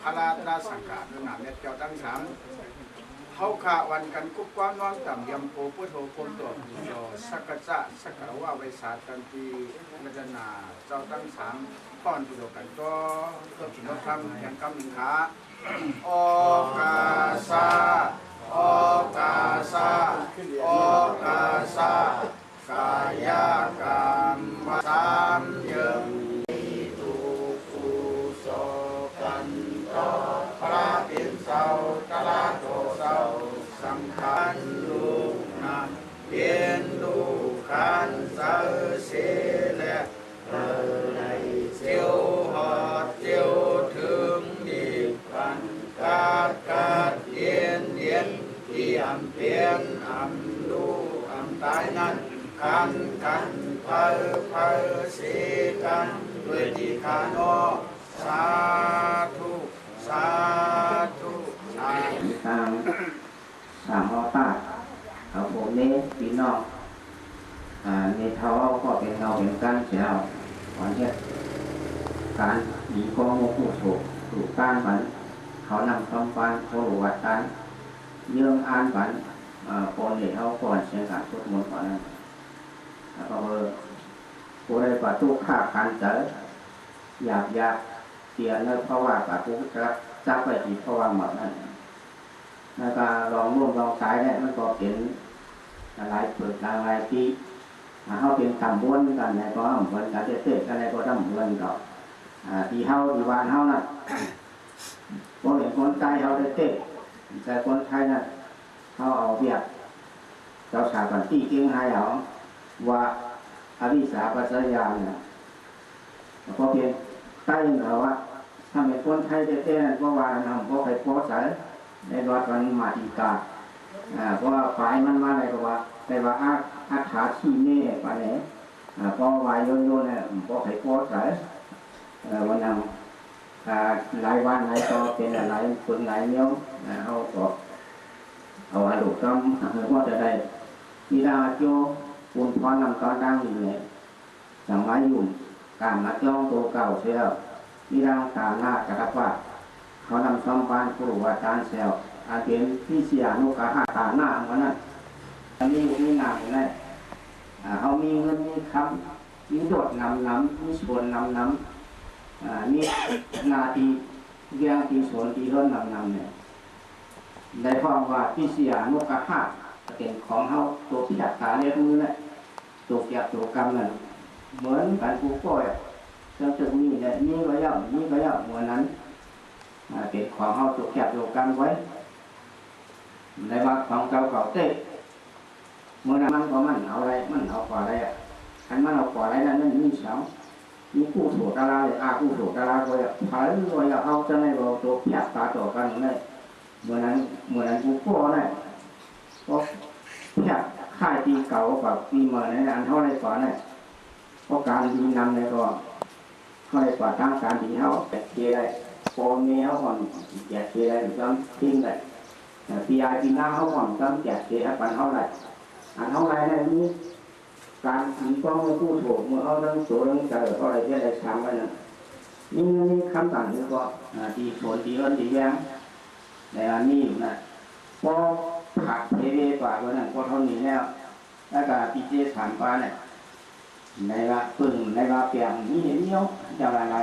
าราตราสังกาหนาเม็ดเจ้าตั้งสามเขาขาวันกันคุกความน้อมต่ำยำโพพุทโธโคนตัวโยสักกะจะสักกะว่าไวสาตันตีมัจนาเจ้าตั้งสามป้อนตุโดกันก็ตัวผิดธรรมยังกำมิงขาโอกาสาโอกาสาโอกาสากายกรรมสามยังตุกุโสกันต่อพระปิณเสาตลาโตเสาสังขารลูกนาเรียนลูกขันเสเสและในเจียวหอดเจียวถึงนิพพานกาดเย็นที่อำเพียนอำลูอำตายนั้นกันเพอสีกันด้วยที่ขานอสาธุสาธุสาธุทางสามอต้าเขาผมนี้พี่น้องในเท้าก็เป็นเงาเป็นก้านเสียววันนี้การดีก็โมกุถูกก้านฝันเขานำคำฟันโคหลวัดการเยื่องอ่านฝันก่อนเนี่ยเขาก่อนเสียงการสวดมนต์ก่อนนั้นแล้วก็ผู้ใดประตูฆ่าขันเจออยากเสียเนื้อเพราะว่าประตูจับไปที่เพราะว่าหมดนั่นแล้วก็ลองร่วมลองสายเนี่ยมันก็เป็นอะไรเปิดอะไรที่เขาเป็นตำบลกันเนี่ยก็เหมือนกันเตะกันอะไรก็ต้องเหมือนกันที่เขาที่บ้านเขาน่ะพอเห็นคนไทยเขาเตะแต่คนไทยน่ะเขาเอาเบียดเจ้าชายกันที่เก่งให้เขาว่าอวิสาปัสสยาเนี่ยพอเพียงใต้เขาว่าถ้าเป็นคนไทยเต้ๆนั่นเพราะว่าเราเพราะไปโพสต์ในรถมันมาดีกาเพราะว่าฝ่ายมันมาอะไรก็ว่าแต่ว่าอาถาชีเน่ไปไหนเพราะวายโยนเนี่ยเพราะไปโพสต์วันนั้นหลายวันหลายต่อเป็นหลายคนหลายเนี้ยเอาต่อเอาอาดุกต้มเพราะจะได้มีดาวโจปุ่นพรนำตอนดังอยู่เนี่ยสังไว้อยู่การมาจ้องตัวเก่าเสียมีดาวตาหน้ากระดับว่าเขานำซ้อมปานผู้ว่าจานเซลอาเกณฑ์ที่เสียนุกาหาตาหน้ามันนั่นมีหนังเลยเขามีเงินมีคำมีโดดนำมีส่วนนำมีนาทีเรียงทีส่วนทีเริ่มนำเนี่ยได้ฟังว่าที่เสียนุกาหาเป็นของเขาตัวพิจารณาเรียกมือเลยตัวเกียบตัวกรรมนั่นเหมือนกันผู้ป่วยจะมีเนี่ยมีก็ย่อมเหมือนนั้นเป็นของเขาตัวเกียบตัวกรรมไว้ในบางของเก่าเต้เมื่อนั้นมันก็มันเอาอะไรมันเอากว่าอะไรอันมันเอากว่าอะไรนั่นมีเสามีผู้ถูกดาราเลยผู้ถูกดาราก็อย่าพายก็อย่าเอาจะไม่บอกตัวเกียบตาต่อกันเลยเมื่อนั้นผู้ป่วยเนี่ยก็เกียบค่ายปีเก่ากับปีใหม่ในอันเท่าไรก่อนเนี่ยเพราะการดีนำในก็เท่าไรกว่าตั้งการดีเขาแต่เกได้โกนเนี้ยเขาก่อนแจกเกได้หรือจำทิ้งได้ปีไอปีหน้าเขาก่อนจำแจกเกให้ปันเท่าไรอันเท่าไรเนี่ยนี่การดีก็ไม่พูดถูกเมื่อเขาเรื่องตัวเรื่องเจอเท่าไรที่ได้ทำไปนะนี่คำสั่งนี่ก็ดีผลดีเอิญดีแย้งในอันนี้อยู่นะพอผักเทเวกว่าวันนั้นพอเท่านี้แล้วก็ปีเจสามปาเนี่ยในว่าปึ่งในว่าเปียงมีเห็นเนี้ยจะอะไร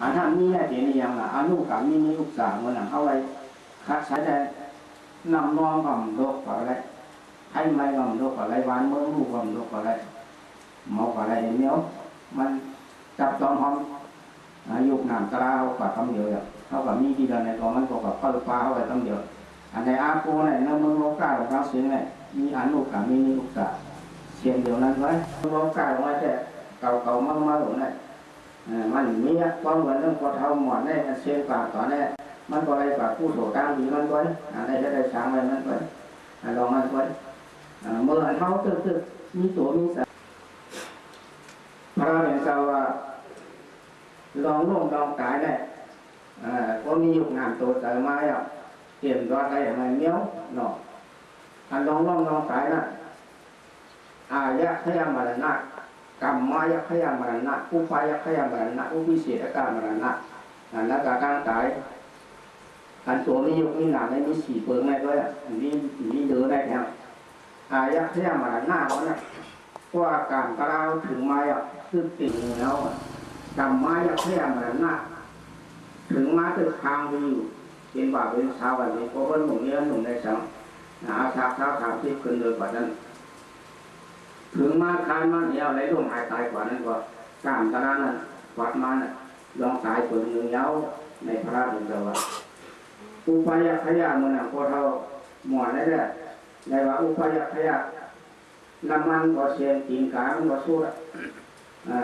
อันนั้นนี่แหละเดี๋ยวนี้ยังอนุกับมีลูกสาววันนั้นเอาอะไรคัดใช้ได้นำน้องกับโลกอะไรให้ไม่กับโลกอะไรวันเมื่อลูกกับโลกอะไรหมออะไรเนี้ยมันจับจองห้องยุคน้ำตรากับคำเดียวเท่ากับมีที่เดินในตัวมันกับข้าวปลาเข้าไปคำเดียวอันในอาโกเนี่ยในเมืองโลกาของเราเสียงเนี่ยมีอนุกับมีลูกสาวเช่นเดียวนั้นไว้โลกาของเราแต่เก่ามาหลงเนี่ยมันมีความเหมือนเรื่องพอเท่าหมอนเนี่ยเชื่อป่าต่อเนี่ยมันก็อะไรป่าผู้โถตั้งดีมันไว้อะไรจะได้ช้างอะไรมันไว้ลองมันไว้เมื่อเขาตึกมีตัวมีสายพระเห็นเจ้าว่าลองร่วมลองตายได้ก็มียุคงานตัวเจอมาอ่ะเตรียมตัวได้อะไรเนี้ยเนาะอันลองตายนะอายะขยามรณะกรรมายะขยามรณะอุปายะขยามรณะอุปิเสตกามรณะนักการตาย การตัวมียุคมีหนาในมีสีเปิงในด้วยมีเดือได้แถวยักษ์แท้มาหน้าเขาเนี่ยเพราะอาการกระเราถึงไม้ซึ่งติ่งแล้วดำไม้ยักษ์แท้มาหน้าถึงไม้ตึกทางไปอยู่เป็นบ่าเป็นเช้าวันนี้เพราะว่าหนุ่มเนี้ยหนุ่มในสังชาเช้าที่ขึ้นเลยกว่านั้นถึงมาคานมาเดียวในร่มหายตายกว่านั้นก็การกระนั้นวัดมาน่ะลองตายคนหนึ่งเย้าในพระราชดำรัสอุปายขยะมันพอเราหมอนได้เลยในว่าอุปายขยะลำมันก็เชียนกินการมันก็สู้ละ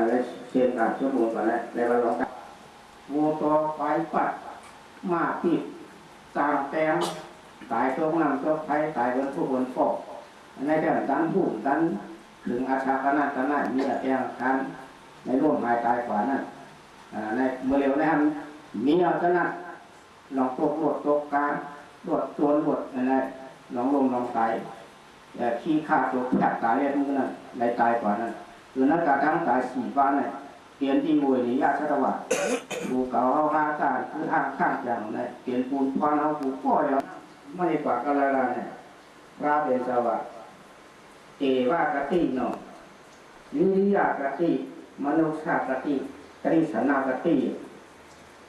และเชียนการสู้หมดก่อนแล้วในว่าลองวัวตัวไฟปัดมาติดตามแต้มตายตัวน้ำตัวไฟตายบนผู้บนฟอกในแต่ดันผู้ดันถึงอาชาคณะมีแต่แองคันในร่วมหายตายกว่านั้นในเมื่อเร็วนั้นมีเอาชนะลองตกหลดตกการหลดโจรหลดอะไรลองลงลองตายแต่ขี้ฆ่าตัวแผดตายเรียกมือนั่นในตายกว่านั้นคือนักการทั้งตาย4 วันเนี่ยเปลี่ยนที่มวยนิยาชัตวัตดูเก่าเขาหาตาคือห้างข้างอย่างเนี่ยเปลี่ยนปูนพรเอาปูก้อยไม่กว่ากันอะไรเนี่ยพระเป็นสวัสดิ์เอวากติโนวิริยากติมนุษย์กติตริสนากติ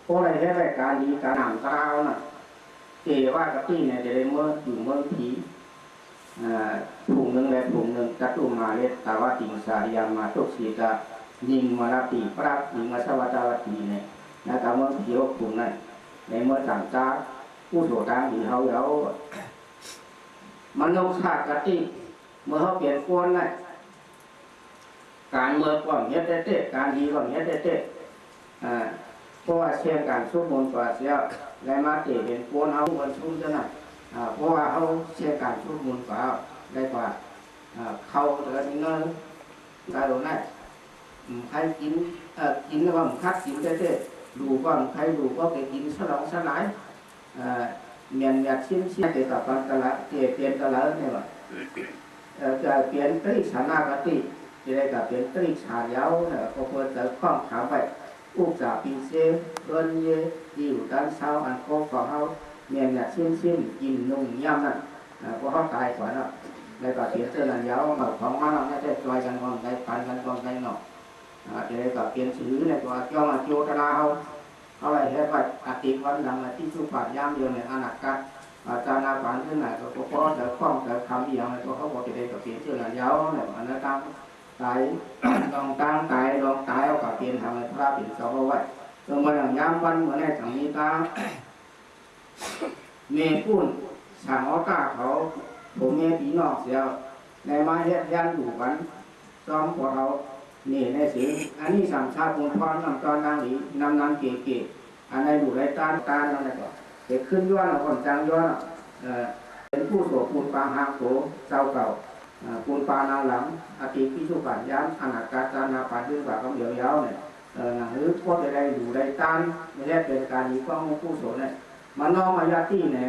พวกอะไรให้รายการดีการอ่านตราวน่ะเอวากติเนี่ยจะได้เมื่ออยู่เมื่อผีถุงหนึ่งและถุงหนึ่งจัตุมาเลตาวติงสายามาตุสีกายิงมาลาติปราบยิงมาสวัตาวตีเนี่ยนะแต่เมื่อผีว่าถุงนั้นในเมื่อต่างจ้าผู้โสดาดีเขาเยาวมนุษย์กติเมื่อเขาเปลี่ยนคนน่ะการเมื่อก่อนเฮ็ดเต้การดีก่อนเฮ็ดเต้เพราะว่าเชี่ยงการสู้มนต์กว่าเสียและมาเตะเป็นคนเอาคนสู้จะหนักเพราะว่าเขาเชี่ยงการสู้มนต์กว่าได้กว่าเขาเดินเงินได้หรือไม่ใครกินแล้วว่าคัดกินเต้ดูว่าใครดูก็ไปกินสลองสลายเมียนยาชิ้นเกี่ยวกับการตลาดเปลี่ยนตลาดเนี่ยว่าจะเปลี่ยนตริสานากติจะได้กับเปลี่ยนตริชาเย้าเนี่ยพอเปิดจะคล้องขาไปอุกจ่าปีเซเดินเย่อยู่ด้านเช้าอันโคของเขาเมียนยาชิ้นกินนุ่งย่ำนั่นพอเขาตายก่อนแล้วได้กับเปลี่ยนเสื้อหนังเย้าของมันเราได้จอยกันก่อนได้ปันกันก่อนได้หนอกจะได้กับเปลี่ยนชื่อในตัวเจ้ามาโจตนาเขาอะไรให้ไปอติวันหลังที่สุภาพย่ำเดียวในอนาคตอาจารย์อาบานที่ไหนก็เพราะจะคล้องจะทำอย่างไรก็เขาบอกจะได้กับเปลี่ยนเชื่อหนังเย้าเนี่ยอันนั้นตั้งตายลองตั้งตายลองตายเอากับเปลี่ยนทำให้พระเป็นสาวไว้ตรงมาหลังย้ำวันเหมือนในสังนี้ตาเมพุ่นสั่งอ้อตาเขาผมเมผีนอกเสียวในมาเฮ็ดยันอยู่กันซ้อมพอเขานี่ในเสียงอันนี้สามชาติมงคลนำตอนนางหลีนำนางเก๋ๆอันในอยู่ในตานั่นแหละก็เด็กขึ้นย้อนเอาคนจังย้อนเป็นผู้โสปูนปางหางโสเจ้าเก่าปูนปานาหลังอติพิสุปัญญาอนาคาจานาปันดื้อกว่าคำเดียวยาวเนี่ยหนังหรือพวกใดอยู่ในตานไม่ได้เป็นการมีข้องผู้โสเนี่ยมันน้องมายาตีเนี่ย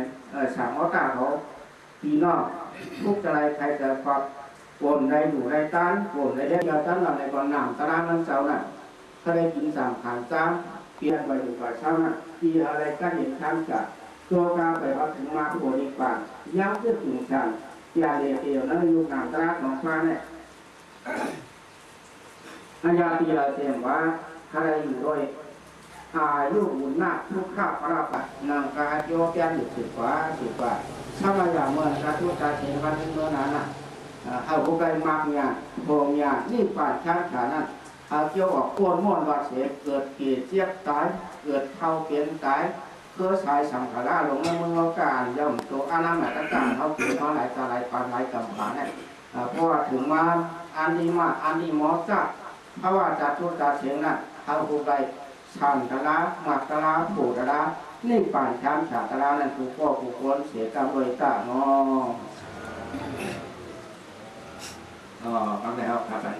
สั่งอ้อตาเขาปีนอกทุกอะไรใครจะความโกนได้อยู่ในตานโกนได้เลี้ยงตั้งหลังในก่อนหนามตารางนั้นเจ้าน่ะถ้าได้กินสามขานจ้าเปลี่ยนไปอยู่กับเช้าน่ะที่อะไรก็เห็นทั้งจากตัวกาไปวัดถึงมาผู้บริปารย้ำเพื่อถึงฉันยาเดียวนั้นอยู่หนามตารางของพระเนี่ยอาญาตีเราเสียงว่าถ้าได้อยู่ด้วยอายุบุญนาทุกข้าพระปัตนางกาโยแกนอยู่10 กว่าถ้ามาอย่างเมื่อการทุกการเสียงวันเมื่อนั้นน่ะเอาพวกใดมากเนี่ยโบงเนี่ยนี่ป่านช้างขานั้นเอาเกี่ยวออกโคนม้วนวัดเสียเกิดเกศเจี๊ยบตายเกิดเท่าเปลี่ยนตายเพื่อสายสังขารหลงในเมืองการย่อมตัวอาณาแม่ต่างๆเขาเปลี่ยนเขาหลายตาหลายปานหลายกำผาเนี่ยเพราะว่าถึงมาอันดีมาอันดีหมอจ้าเพราะว่าจัดทุกการเสียงนั้นเอาพวกใดชันตะลาหมักตะลาผูตะลานี่ป่านช้างขาตะลานั่นผู้พ่อผู้คนเสียกรรมโดยตาเนาะฟังแล้วครับ